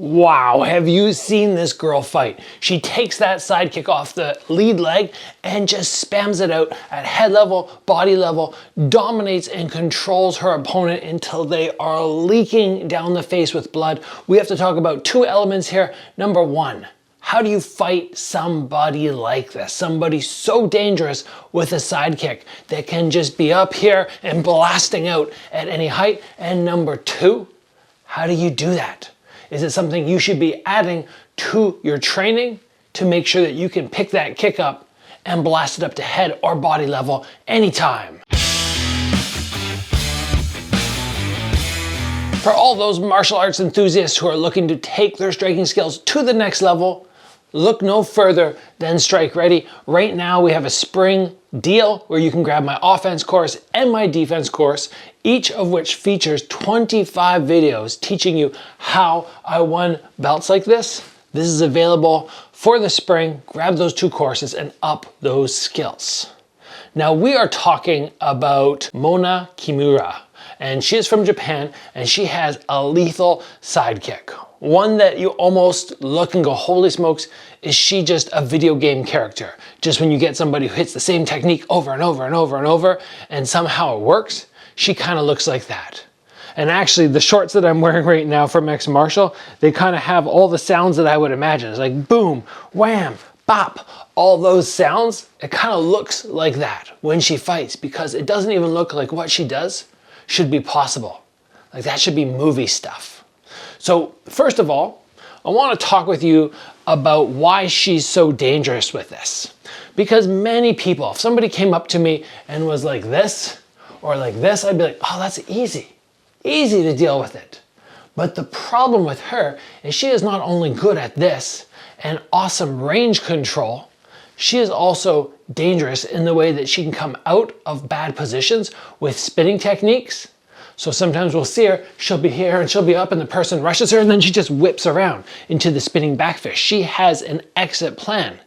Wow, have you seen this girl fight? She takes that sidekick off the lead leg and just spams it out at head level, body level, dominates and controls her opponent until they are leaking down the face with blood. We have to talk about two elements here. Number one, how do you fight somebody like this? Somebody so dangerous with a sidekick that can just be up here and blasting out at any height. And number two, how do you do that? Is it something you should be adding to your training to make sure that you can pick that kick up and blast it up to head or body level anytime? For all those martial arts enthusiasts who are looking to take their striking skills to the next level, look no further than Strike Ready. Right now we have a spring deal where you can grab my offense course and my defense course, each of which features 25 videos teaching you how I won belts like this. This is available for the spring. Grab those two courses and up those skills. Now we are talking about Mona Kimura, and she is from Japan and she has a lethal sidekick. One that you almost look and go, holy smokes, is she just a video game character? Just when you get somebody who hits the same technique over and over and over and over and somehow it works, she kind of looks like that. And actually the shorts that I'm wearing right now from X Martial, they kind of have all the sounds that I would imagine. It's like boom, wham, bop, all those sounds. It kind of looks like that when she fights because it doesn't even look like what she does should be possible. Like that should be movie stuff. So first of all, I want to talk with you about why she's so dangerous with this. Because many people, if somebody came up to me and was like this or like this, I'd be like, oh, that's easy. Easy to deal with it. But the problem with her is she is not only good at this and awesome range control, she is also dangerous in the way that she can come out of bad positions with spinning techniques. So sometimes we'll see her, she'll be here and she'll be up and the person rushes her and then she just whips around into the spinning backfish. She has an exit plan.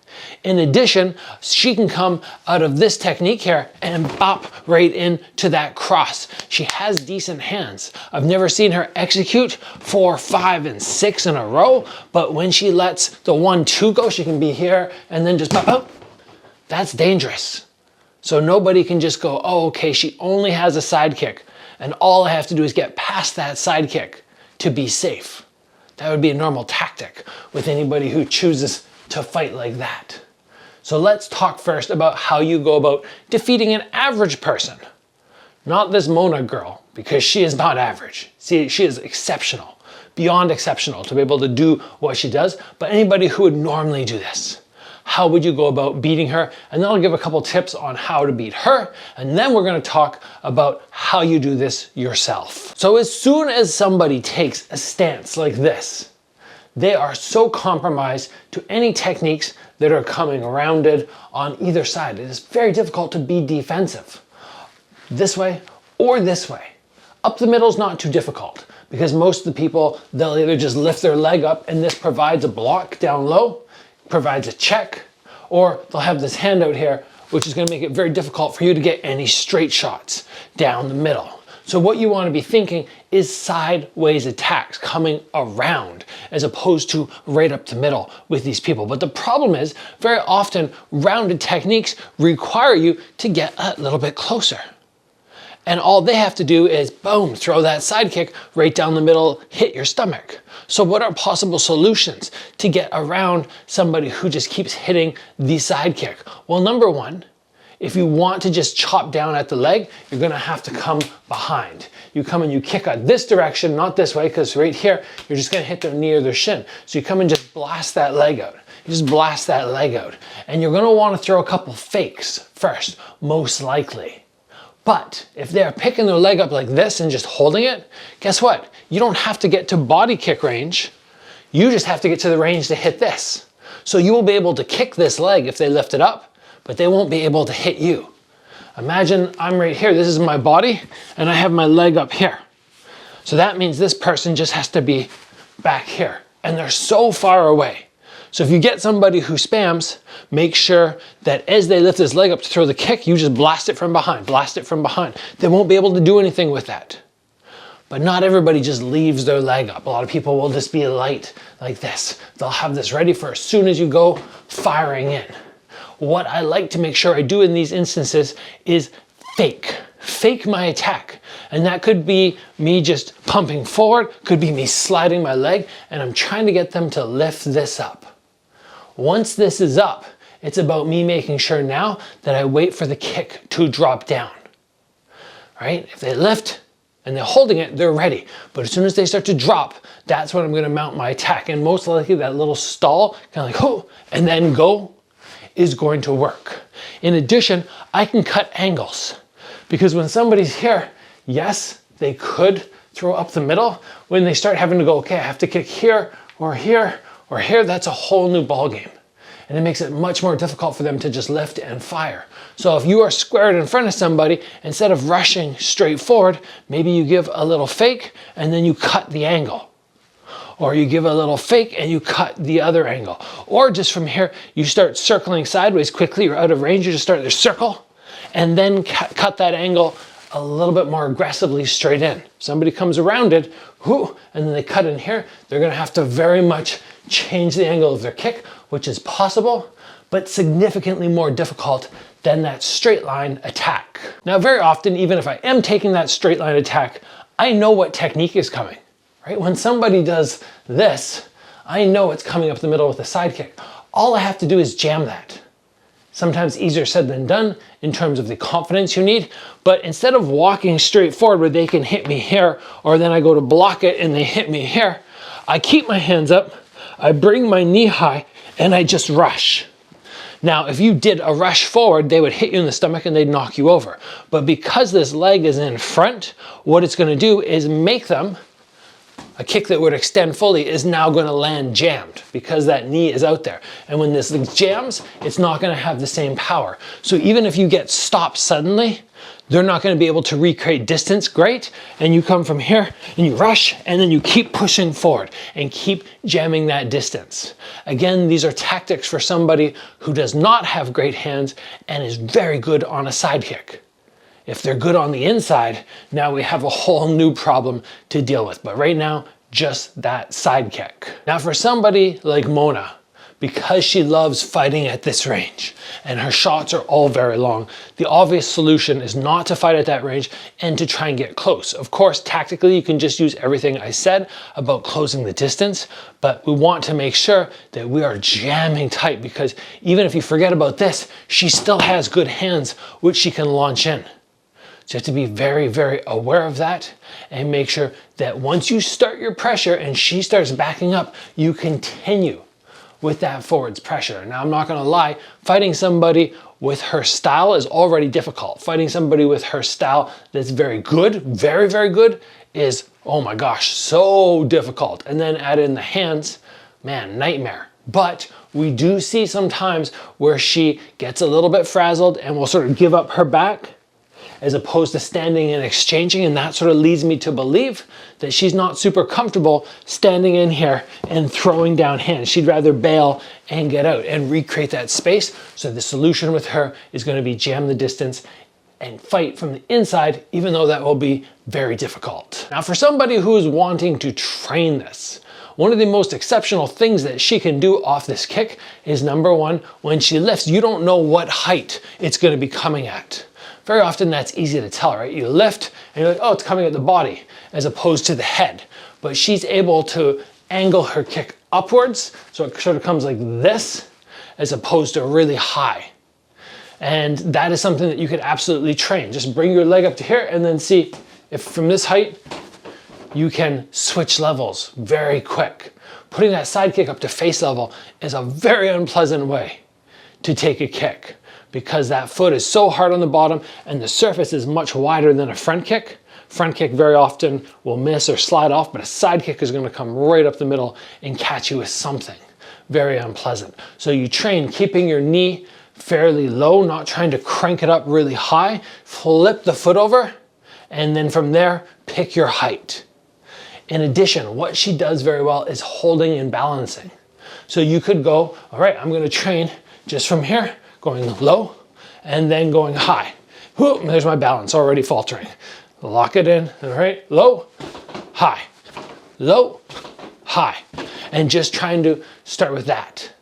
In addition, she can come out of this technique here and bop right into that cross. She has decent hands. I've never seen her execute 4, 5, and 6 in a row, but when she lets the 1, 2 go, she can be here and then just pop out. That's dangerous. So nobody can just go, oh, okay, she only has a sidekick. And all I have to do is get past that sidekick to be safe. That would be a normal tactic with anybody who chooses to fight like that. So let's talk first about how you go about defeating an average person. Not this Mona girl, because she is not average. See, she is exceptional, beyond exceptional to be able to do what she does, but anybody who would normally do this. How would you go about beating her? And then I'll give a couple tips on how to beat her. And then we're going to talk about how you do this yourself. So as soon as somebody takes a stance like this, they are so compromised to any techniques that are coming rounded on either side. It is very difficult to be defensive. This way or this way. Up the middle is not too difficult because most of the people, they'll either just lift their leg up and this provides a block down low, provides a check, or they'll have this hand out here, which is going to make it very difficult for you to get any straight shots down the middle. So what you want to be thinking is sideways attacks coming around as opposed to right up the middle with these people. But the problem is very often rounded techniques require you to get a little bit closer. And all they have to do is, boom, throw that sidekick right down the middle, hit your stomach. So what are possible solutions to get around somebody who just keeps hitting the sidekick? Well, number one, if you want to just chop down at the leg, you're gonna have to come behind. You come and you kick out this direction, not this way, because right here, you're just gonna hit their knee or their shin. So you come and just blast that leg out. You just blast that leg out. And you're gonna wanna throw a couple fakes first, most likely. But if they're picking their leg up like this and just holding it, guess what? You don't have to get to body kick range. You just have to get to the range to hit this. So you will be able to kick this leg if they lift it up, but they won't be able to hit you. Imagine I'm right here, this is my body, and I have my leg up here. So that means this person just has to be back here, and they're so far away. So if you get somebody who spams, make sure that as they lift his leg up to throw the kick, you just blast it from behind, blast it from behind. They won't be able to do anything with that. But not everybody just leaves their leg up. A lot of people will just be light like this. They'll have this ready for as soon as you go firing in. What I like to make sure I do in these instances is fake my attack. And that could be me just pumping forward, could be me sliding my leg, and I'm trying to get them to lift this up. Once this is up, it's about me making sure now that I wait for the kick to drop down, right? If they lift and they're holding it, they're ready. But as soon as they start to drop, that's when I'm gonna mount my attack. And most likely that little stall, kind of like, oh, and then go, is going to work. In addition, I can cut angles. Because when somebody's here, yes, they could throw up the middle. When they start having to go, okay, I have to kick here, or here, or here, that's a whole new ball game. And it makes it much more difficult for them to just lift and fire. So if you are squared in front of somebody, instead of rushing straight forward, maybe you give a little fake and then you cut the angle. Or you give a little fake and you cut the other angle. Or just from here, you start circling sideways quickly, you're out of range, you just start the circle, and then cut that angle a little bit more aggressively straight in. Somebody comes around it, whoo, and then they cut in here, they're gonna have to very much change the angle of their kick, which is possible, but significantly more difficult than that straight line attack. Now, very often, even if I am taking that straight line attack, I know what technique is coming, right? When somebody does this, I know it's coming up the middle with a sidekick. All I have to do is jam that. Sometimes easier said than done in terms of the confidence you need, but instead of walking straight forward where they can hit me here, or then I go to block it and they hit me here, I keep my hands up, I bring my knee high, and I just rush. Now, if you did a rush forward, they would hit you in the stomach and they'd knock you over. But because this leg is in front, what it's gonna do is make them, a kick that would extend fully is now gonna land jammed because that knee is out there. And when this jams, it's not gonna have the same power. So even if you get stopped suddenly, they're not gonna be able to recreate distance great, and you come from here and you rush and then you keep pushing forward and keep jamming that distance. Again, these are tactics for somebody who does not have great hands and is very good on a side kick. If they're good on the inside, now we have a whole new problem to deal with. But right now, just that side kick. Now for somebody like Mona, because she loves fighting at this range and her shots are all very long, the obvious solution is not to fight at that range and to try and get close. Of course, tactically, you can just use everything I said about closing the distance, but we want to make sure that we are jamming tight, because even if you forget about this, she still has good hands, which she can launch in. So you have to be very, very aware of that and make sure that once you start your pressure and she starts backing up, you continue with that forwards pressure. Now, I'm not gonna lie, fighting somebody with her style is already difficult. Fighting somebody with her style that's very good, very, very good, is, oh my gosh, so difficult. And then add in the hands, man, nightmare. But we do see sometimes where she gets a little bit frazzled and will sort of give up her back, as opposed to standing and exchanging, and that sort of leads me to believe that she's not super comfortable standing in here and throwing down hands. She'd rather bail and get out and recreate that space. So the solution with her is going to be jam the distance and fight from the inside, even though that will be very difficult. Now, for somebody who is wanting to train this, one of the most exceptional things that she can do off this kick is, number one, when she lifts, you don't know what height it's going to be coming at. Very often that's easy to tell, right? You lift and you're like, oh, it's coming at the body as opposed to the head. But she's able to angle her kick upwards, so it sort of comes like this, as opposed to really high. And that is something that you could absolutely train. Just bring your leg up to here and then see if from this height, you can switch levels very quick. Putting that side kick up to face level is a very unpleasant way to take a kick, because that foot is so hard on the bottom and the surface is much wider than a front kick. Front kick very often will miss or slide off, but a side kick is going to come right up the middle and catch you with something very unpleasant. So you train keeping your knee fairly low, not trying to crank it up really high. Flip the foot over, and then from there, pick your height. In addition, what she does very well is holding and balancing. So you could go, all right, I'm going to train just from here, going low and then going high. Whoop, there's my balance already faltering. Lock it in, all right? Low, high, low, high. And just trying to start with that.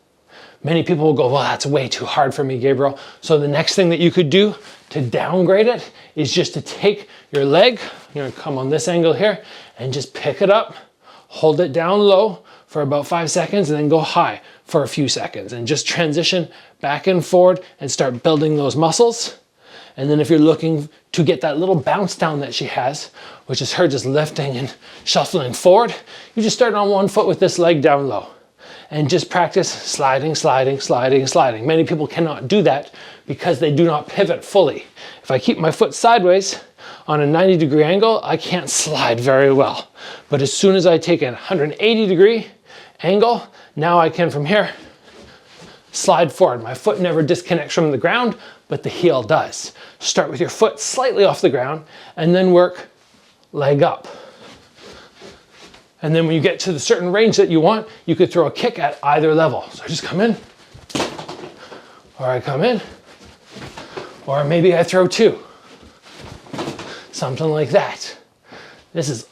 Many people will go, well, that's way too hard for me, Gabriel. So the next thing that you could do to downgrade it is just to take your leg, you're gonna come on this angle here, and just pick it up, hold it down low for about 5 seconds, and then go high for a few seconds, and just transition back and forward and start building those muscles. And then if you're looking to get that little bounce down that she has, which is her just lifting and shuffling forward, you just start on one foot with this leg down low. And just practice sliding, sliding, sliding, sliding. Many people cannot do that because they do not pivot fully. If I keep my foot sideways on a 90-degree angle, I can't slide very well. But as soon as I take a 180-degree angle, now I can from here slide forward. My foot never disconnects from the ground, but the heel does. Start with your foot slightly off the ground and then work leg up. And then when you get to the certain range that you want, you could throw a kick at either level. So I just come in, or I come in, or maybe I throw two. Something like that. This is,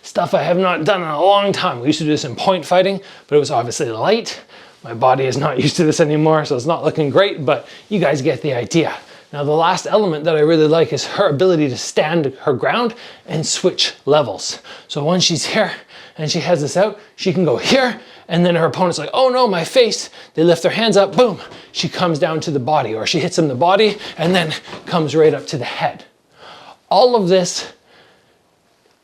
stuff I have not done in a long time. We used to do this in point fighting, but it was obviously light. My body is not used to this anymore, so it's not looking great, but you guys get the idea. Now the last element that I really like is her ability to stand her ground and switch levels. So once she's here and she has this out, she can go here, and then her opponent's like, oh no, my face. They lift their hands up, boom. She comes down to the body, or she hits them in the body and then comes right up to the head. All of this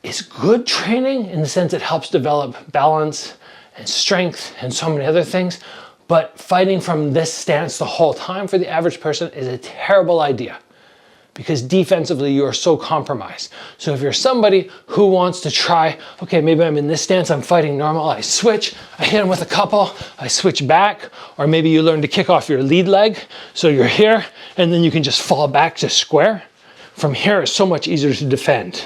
is good training in the sense it helps develop balance and strength and so many other things. But fighting from this stance the whole time for the average person is a terrible idea because defensively you are so compromised. So if you're somebody who wants to try, okay, maybe I'm in this stance, I'm fighting normal, I switch, I hit him with a couple, I switch back, or maybe you learn to kick off your lead leg. So you're here and then you can just fall back to square. From here it's so much easier to defend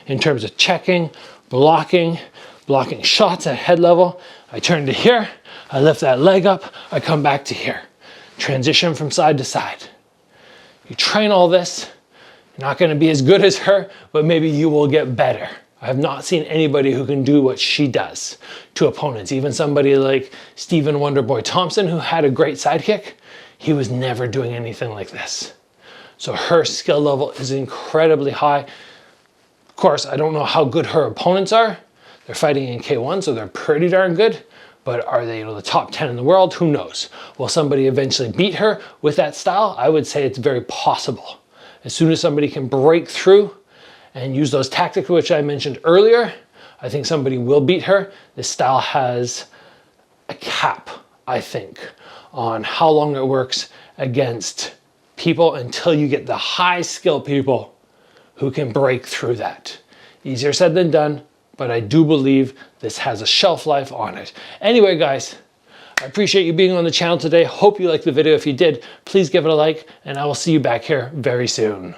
in terms of checking, blocking shots at head level. I turn to here, I lift that leg up, I come back to here. Transition from side to side. You train all this, you're not gonna be as good as her, but maybe you will get better. I have not seen anybody who can do what she does to opponents. Even somebody like Stephen Wonderboy Thompson, who had a great sidekick, he was never doing anything like this. So her skill level is incredibly high. Of course, I don't know how good her opponents are. They're fighting in K1, so they're pretty darn good. But are they, the top 10 in the world? Who knows? Will somebody eventually beat her with that style? I would say it's very possible. As soon as somebody can break through and use those tactics, which I mentioned earlier, I think somebody will beat her. This style has a cap, I think, on how long it works against people until you get the high skill people who can break through that. Easier said than done, but I do believe this has a shelf life on it. Anyway, guys, I appreciate you being on the channel today. Hope you liked the video. If you did, please give it a like, and I will see you back here very soon.